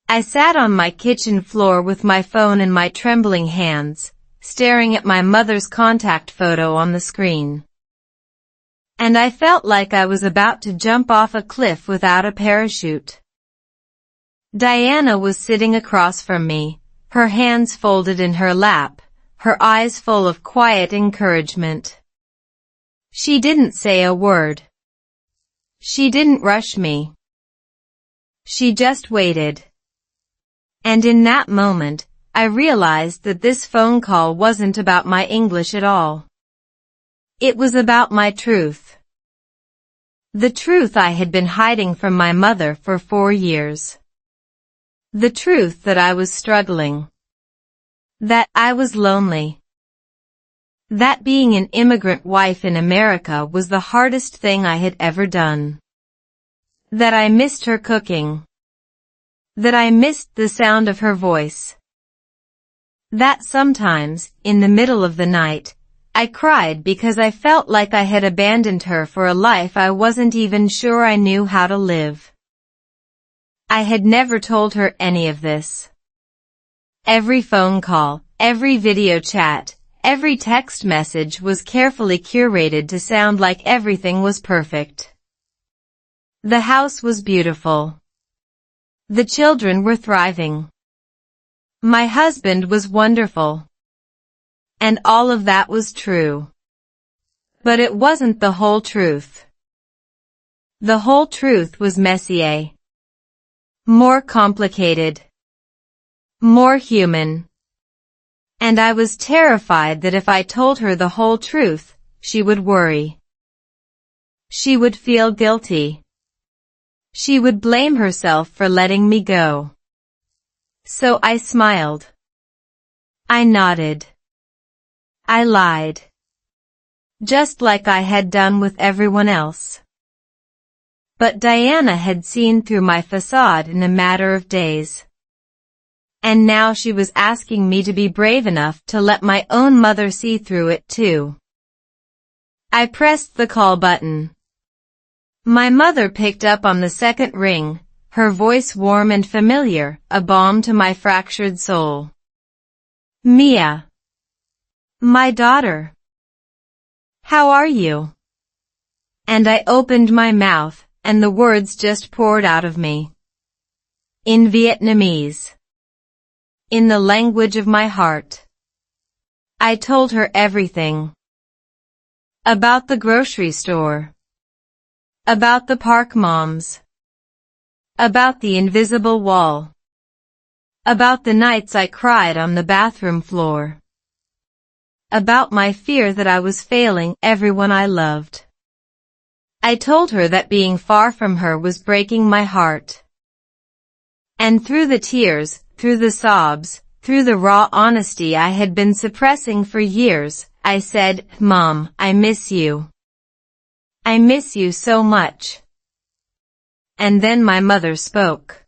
Speaker 2: I sat on my kitchen floor with my phone in my trembling hands, staring at my mother's contact photo on the screen. And I felt like I was about to jump off a cliff without a parachute. Diana was sitting across from me, her hands folded in her lap, her eyes full of quiet encouragement. She didn't say a word. She didn't rush me. She just waited. And in that moment, I realized that this phone call wasn't about my English at all. It was about my truth. The truth I had been hiding from my mother for 4 years. The truth that I was struggling. That I was lonely. That being an immigrant wife in America was the hardest thing I had ever done. That I missed her cooking. That I missed the sound of her voice. That sometimes, in the middle of the night, I cried because I felt like I had abandoned her for a life I wasn't even sure I knew how to live. I had never told her any of this. Every phone call, every video chat, every text message was carefully curated to sound like everything was perfect. The house was beautiful. The children were thriving. My husband was wonderful. And all of that was true. But it wasn't the whole truth. The whole truth was messier. More complicated. More human. And I was terrified that if I told her the whole truth, she would worry. She would feel guilty. She would blame herself for letting me go. So I smiled. I nodded. I lied. Just like I had done with everyone else. But Diana had seen through my facade in a matter of days. And now she was asking me to be brave enough to let my own mother see through it too. I pressed the call button. My mother picked up on the second ring, her voice warm and familiar, a balm to my fractured soul. "Mia. My daughter. How are you?" And I opened my mouth, and the words just poured out of me. In Vietnamese. In the language of my heart. I told her everything. About the grocery store. About the park moms. About the invisible wall. About the nights I cried on the bathroom floor. About my fear that I was failing everyone I loved. I told her that being far from her was breaking my heart. And through the tears, through the sobs, through the raw honesty I had been suppressing for years, I said, "Mom, I miss you. I miss you so much." And then my mother spoke.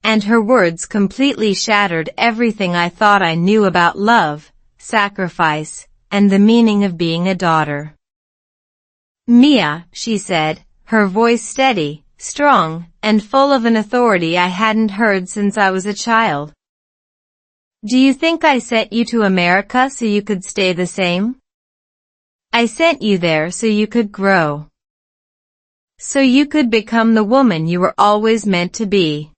Speaker 2: And her words completely shattered everything I thought I knew about love, sacrifice, and the meaning of being a daughter. "Mia," she said, her voice steady, strong, and full of an authority I hadn't heard since I was a child. "Do you think I sent you to America so you could stay the same? I sent you there so you could grow. So you could become the woman you were always meant to be.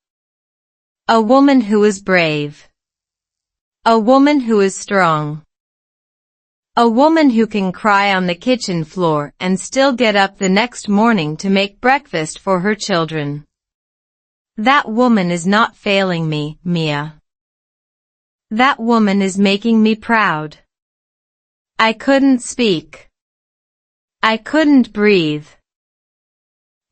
Speaker 2: A woman who is brave. A woman who is strong. A woman who can cry on the kitchen floor and still get up the next morning to make breakfast for her children. That woman is not failing me, Mia. That woman is making me proud." I couldn't speak. I couldn't breathe.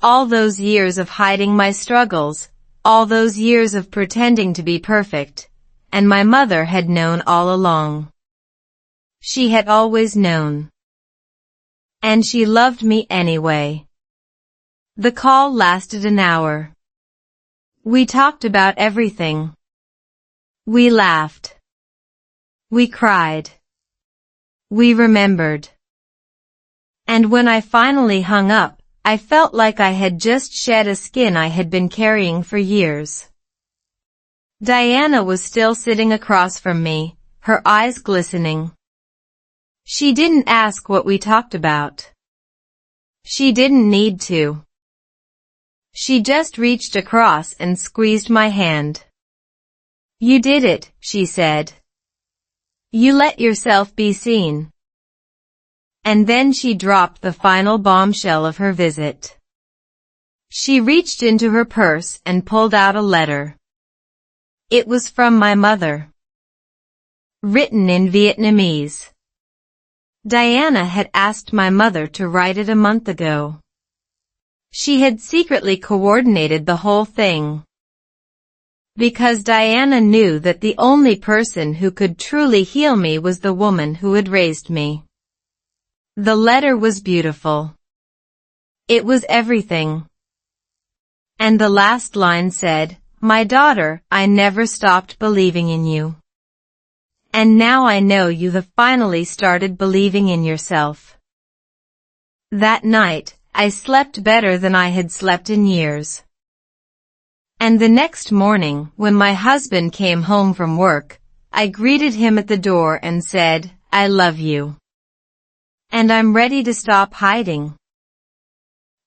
Speaker 2: All those years of hiding my struggles, all those years of pretending to be perfect, and my mother had known all along. She had always known. And she loved me anyway. The call lasted an hour. We talked about everything. We laughed. We cried. We remembered. And when I finally hung up, I felt like I had just shed a skin I had been carrying for years. Diana was still sitting across from me, her eyes glistening. She didn't ask what we talked about. She didn't need to. She just reached across and squeezed my hand. "You did it," she said. "You let yourself be seen." And then she dropped the final bombshell of her visit. She reached into her purse and pulled out a letter. It was from my mother. Written in Vietnamese. Diana had asked my mother to write it a month ago. She had secretly coordinated the whole thing. Because Diana knew that the only person who could truly heal me was the woman who had raised me. The letter was beautiful. It was everything. And the last line said, "My daughter, I never stopped believing in you. And now I know you have finally started believing in yourself." That night, I slept better than I had slept in years. And the next morning, when my husband came home from work, I greeted him at the door and said, "I love you. And I'm ready to stop hiding."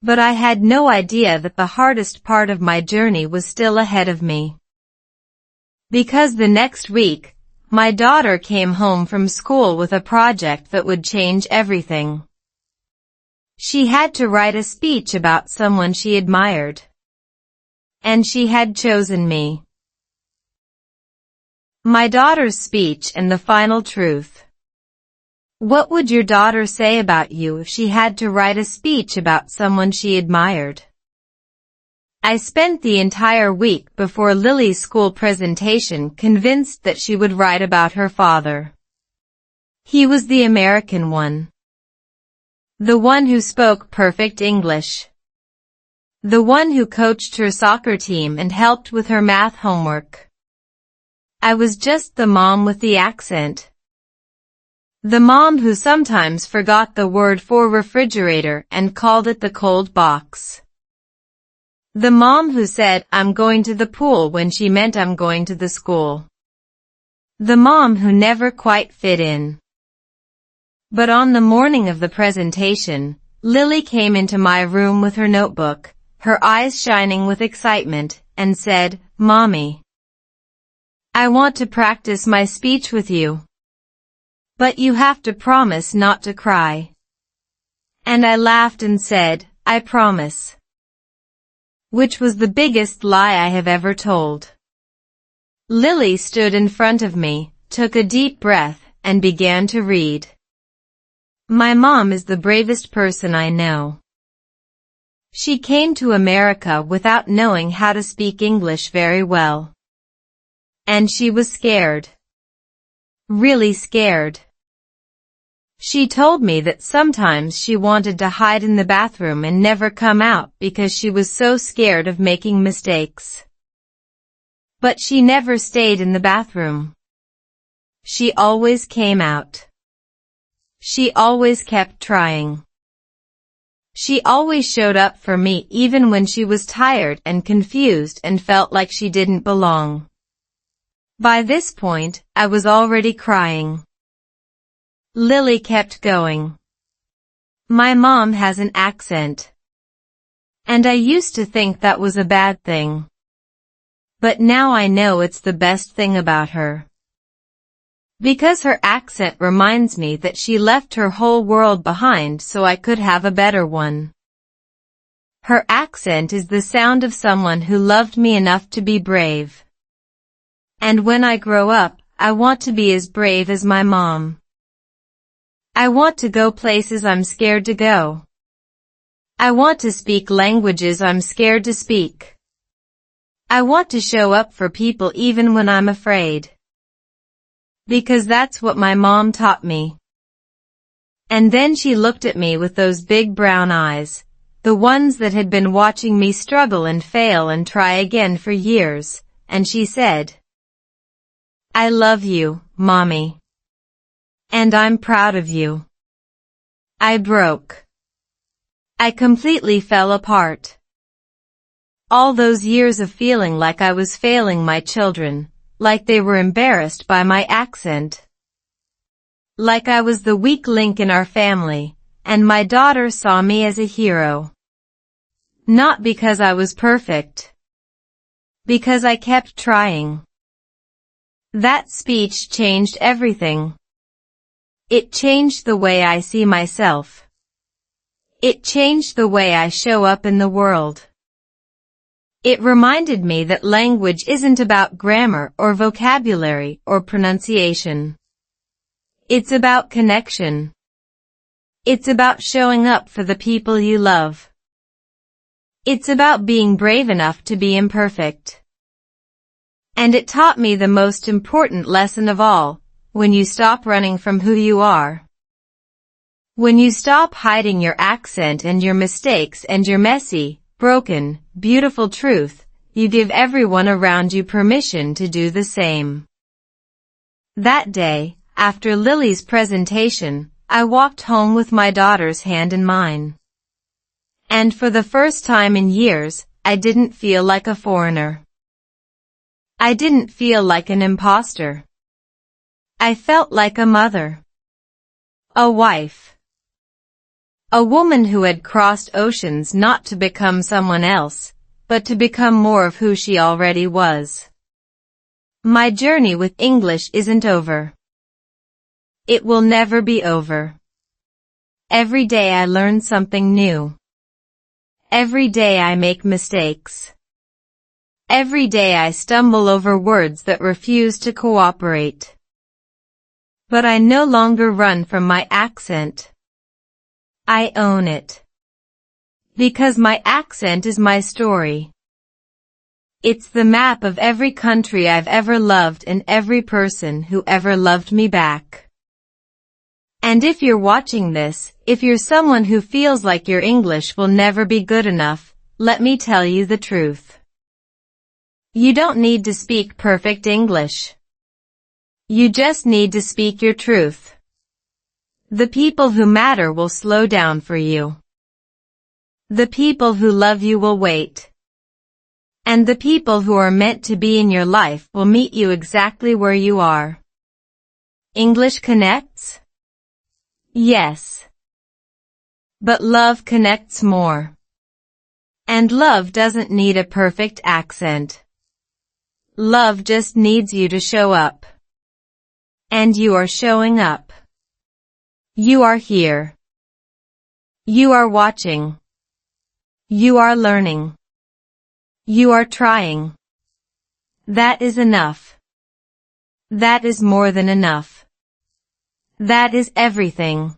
Speaker 2: But I had no idea that the hardest part of my journey was still ahead of me. Because the next week, my daughter came home from school with a project that would change everything. She had to write a speech about someone she admired. And she had chosen me. My daughter's speech and the final truth. What would your daughter say about you if she had to write a speech about someone she admired? I spent the entire week before Lily's school presentation convinced that she would write about her father. He was the American one. The one who spoke perfect English. The one who coached her soccer team and helped with her math homework. I was just the mom with the accent. The mom who sometimes forgot the word for refrigerator and called it the cold box. The mom who said, "I'm going to the pool" when she meant "I'm going to the school." The mom who never quite fit in. But on the morning of the presentation, Lily came into my room with her notebook, her eyes shining with excitement, and said, "Mommy, I want to practice my speech with you. But you have to promise not to cry." And I laughed and said, "I promise." Which was the biggest lie I have ever told. Lily stood in front of me, took a deep breath, and began to read. My mom is the bravest person I know. She came to America without knowing how to speak English very well. And she was scared. Really scared. She told me that sometimes she wanted to hide in the bathroom and never come out because she was so scared of making mistakes. But she never stayed in the bathroom. She always came out. She always kept trying. She always showed up for me even when she was tired and confused and felt like she didn't belong. By this point, I was already crying. Lily kept going. My mom has an accent. And I used to think that was a bad thing. But now I know it's the best thing about her. Because her accent reminds me that she left her whole world behind so I could have a better one. Her accent is the sound of someone who loved me enough to be brave. And when I grow up, I want to be as brave as my mom. I want to go places I'm scared to go. I want to speak languages I'm scared to speak. I want to show up for people even when I'm afraid. Because that's what my mom taught me. And then she looked at me with those big brown eyes, the ones that had been watching me struggle and fail and try again for years, and she said, "I love you, Mommy. And I'm proud of you." I broke. I completely fell apart. All those years of feeling like I was failing my children, like they were embarrassed by my accent. Like I was the weak link in our family, and my daughter saw me as a hero. Not because I was perfect. Because I kept trying. That speech changed everything. It changed the way I see myself. It changed the way I show up in the world. It reminded me that language isn't about grammar or vocabulary or pronunciation. It's about connection. It's about showing up for the people you love. It's about being brave enough to be imperfect. And it taught me the most important lesson of all, when you stop running from who you are. When you stop hiding your accent and your mistakes and your messy, broken, beautiful truth, you give everyone around you permission to do the same. That day, after Lily's presentation, I walked home with my daughter's hand in mine. And for the first time in years, I didn't feel like a foreigner. I didn't feel like an imposter. I felt like a mother. A wife. A woman who had crossed oceans not to become someone else, but to become more of who she already was. My journey with English isn't over. It will never be over. Every day I learn something new. Every day I make mistakes. Every day I stumble over words that refuse to cooperate. But I no longer run from my accent. I own it. Because my accent is my story. It's the map of every country I've ever loved and every person who ever loved me back. And if you're watching this, if you're someone who feels like your English will never be good enough, let me tell you the truth. You don't need to speak perfect English. You just need to speak your truth. The people who matter will slow down for you. The people who love you will wait. And the people who are meant to be in your life will meet you exactly where you are. English connects? Yes. But love connects more. And love doesn't need a perfect accent. Love just needs you to show up. And you are showing up. You are here. You are watching. You are learning. You are trying. That is enough. That is more than enough. That is everything.